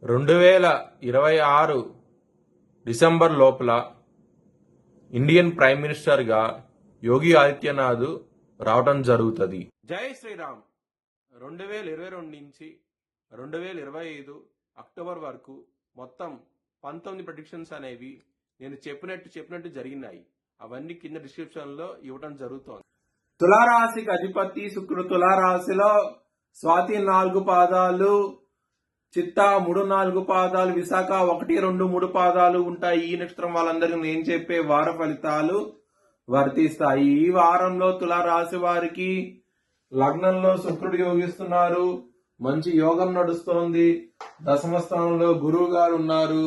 2026 December లోపల Indian prime మినిస్టర్గా యోగి ఆదిత్యనాథ్ రావటం జరుగుతుంది. జై శ్రీరామ్. 2022 నుంచి 2025 అక్టోబర్ వరకు మొత్తం 19 ప్రెడిక్షన్స్ అనేవి నేను చెప్పినట్టు జరిగినాయి. అవన్నీ కింద డిస్క్రిప్షన్ లో ఇవ్వడం జరుగుతోంది. తులారాశికి అధిపతి శుక్రుడు తులారాశిలో స్వాతి 4 పాదాలు, చిత్తా 3-4 పాదాలు, విశాఖ 1-2-3 పాదాలు ఉంటాయి. ఈ నక్షత్రం వాళ్ళందరికీ నేను చెప్పే వార ఫలితాలు వర్తిస్తాయి. ఈ వారంలో తులారాశి వారికి లగ్నంలో శుక్రుడు యోగిస్తున్నారు. మంచి యోగం నడుస్తోంది. దశమ స్థానంలో గురువు గారు ఉన్నారు.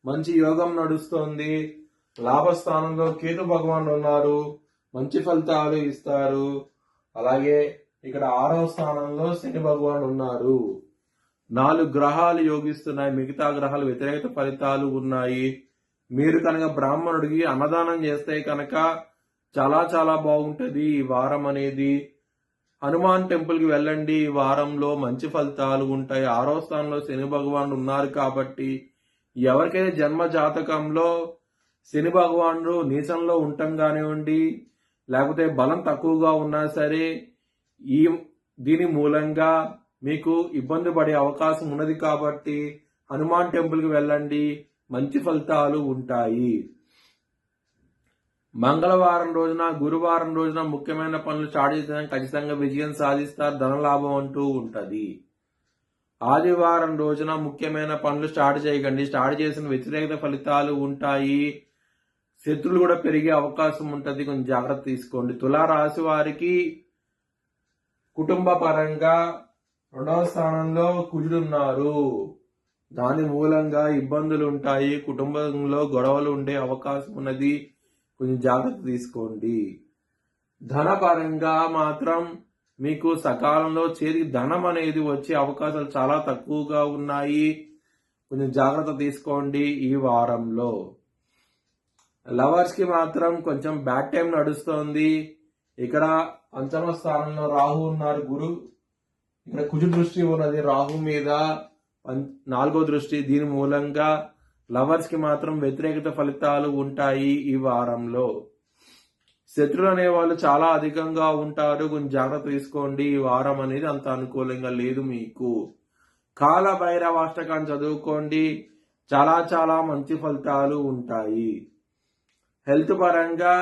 మంచి యోగం నడుస్తోంది. లాభస్థానంలో కేతు భగవాన్ ఉన్నారు. మంచి ఫలితాలు ఇస్తారు. అలాగే ఇక్కడ 6వ స్థానంలో శని భగవాన్ ఉన్నారు. 4 గ్రహాలు యోగిస్తున్నాయి. మిగతా గ్రహాలు వ్యతిరేక ఫలితాలు ఉన్నాయి. మీరు కనుక బ్రాహ్మణుడికి అన్నదానం చేస్తే కనుక చాలా చాలా బాగుంటది ఈ వారం అనేది. హనుమాన్ టెంపుల్ కి వెళ్ళండి. ఈ వారంలో మంచి ఫలితాలు ఉంటాయి. 6వ స్థానంలో శని భగవానుడు ఉన్నారు కాబట్టి ఎవరికైతే జన్మ జాతకంలో శని భగవానుడు నీచంలో ఉండటం కానివ్వండి, లేకపోతే బలం తక్కువగా ఉన్నా సరే దీని మూలంగా మీకు ఇబ్బంది పడే అవకాశం ఉన్నది కాబట్టి హనుమాన్ టెంపుల్ కి వెళ్ళండి. మంచి ఫలితాలు ఉంటాయి. మంగళవారం రోజున, గురువారం రోజున ముఖ్యమైన పనులు స్టార్ట్ చేసిన ఖచ్చితంగా విజయం సాధిస్తారు. ధనలాభం అంటూ ఉంటది. ఆదివారం రోజున ముఖ్యమైన పనులు స్టార్ట్ చేయకండి. స్టార్ట్ చేసిన వ్యతిరేక ఫలితాలు ఉంటాయి. శత్రువులు కూడా పెరిగే అవకాశం ఉంటది. కొంచెం జాగ్రత్త తీసుకోండి. తులారాశి వారికి కుటుంబ పరంగా 2వ స్థానంలో కుజుడున్నారు. దాని మూలంగా ఇబ్బందులు ఉంటాయి. కుటుంబంలో గొడవలు ఉండే అవకాశం ఉన్నది. కొంచెం జాగ్రత్త తీసుకోండి. ధనపరంగా మాత్రం మీకు సకాలంలో చేతికి ధనం అనేది వచ్చే అవకాశాలు చాలా తక్కువగా ఉన్నాయి. కొంచెం జాగ్రత్త తీసుకోండి ఈ వారంలో. లవర్స్ కి మాత్రం కొంచెం బ్యాడ్ టైం నడుస్తోంది. ఇక్కడ 5వ స్థానంలో రాహు ఉన్నారు. ఇక్కడ కుజు దృష్టి ఉన్నది రాహు మీద, 4వ దృష్టి. దీని మూలంగా లవర్స్ కి మాత్రం వ్యతిరేకత ఫలితాలు ఉంటాయి ఈ వారంలో. శత్రువులు అనేవాళ్ళు చాలా అధికంగా ఉంటారు. కొంచెం జాగ్రత్త తీసుకోండి. ఈ వారం అనేది అంత అనుకూలంగా లేదు మీకు. కాల భైరవాష్టకాన్ని చదువుకోండి. చాలా చాలా మంచి ఫలితాలు ఉంటాయి. హెల్త్ పరంగా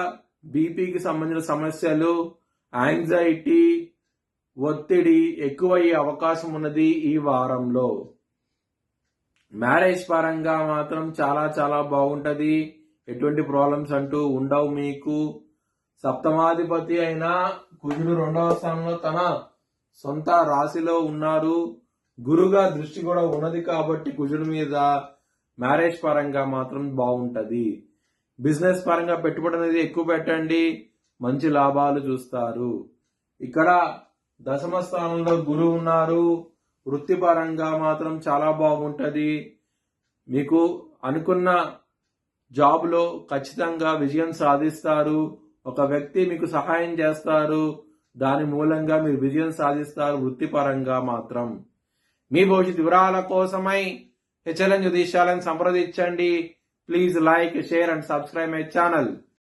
బీపీకి సంబంధించిన సమస్యలు, యాంగ్జైటీ, ఒత్తిడి ఎక్కువయ్యే అవకాశం ఉన్నది ఈ వారంలో. మ్యారేజ్ పరంగా మాత్రం చాలా చాలా బాగుంటది. ఎటువంటి ప్రాబ్లమ్స్ అంటూ ఉండవు మీకు. సప్తమాధిపతి అయిన కుజుడు 2వ స్థానంలో తన సొంత రాశిలో ఉన్నారు. గురుగా దృష్టి కూడా ఉన్నది కాబట్టి కుజుడు మీద మ్యారేజ్ పరంగా మాత్రం బాగుంటది. బిజినెస్ పరంగా పెట్టుబడి అనేది ఎక్కువ పెట్టండి. మంచి లాభాలు చూస్తారు. ఇక్కడ 10వ స్థానంలో గురువు ఉన్నారు. వృత్తిపరంగా మాత్రం చాలా బాగుంటది. మీకు అనుకున్న జాబ్ లో ఖచ్చితంగా విజయం సాధిస్తారు. ఒక వ్యక్తి మీకు సహాయం చేస్తారు. దాని మూలంగా మీరు విజయం సాధిస్తారు. వృత్తిపరంగా మాత్రం మీ భవిష్యత్ వివరాల కోసమై హెచ్ఎల్ఎన్ జ్యోతిష్యాలను సంప్రదించండి. Please like, share and subscribe my channel.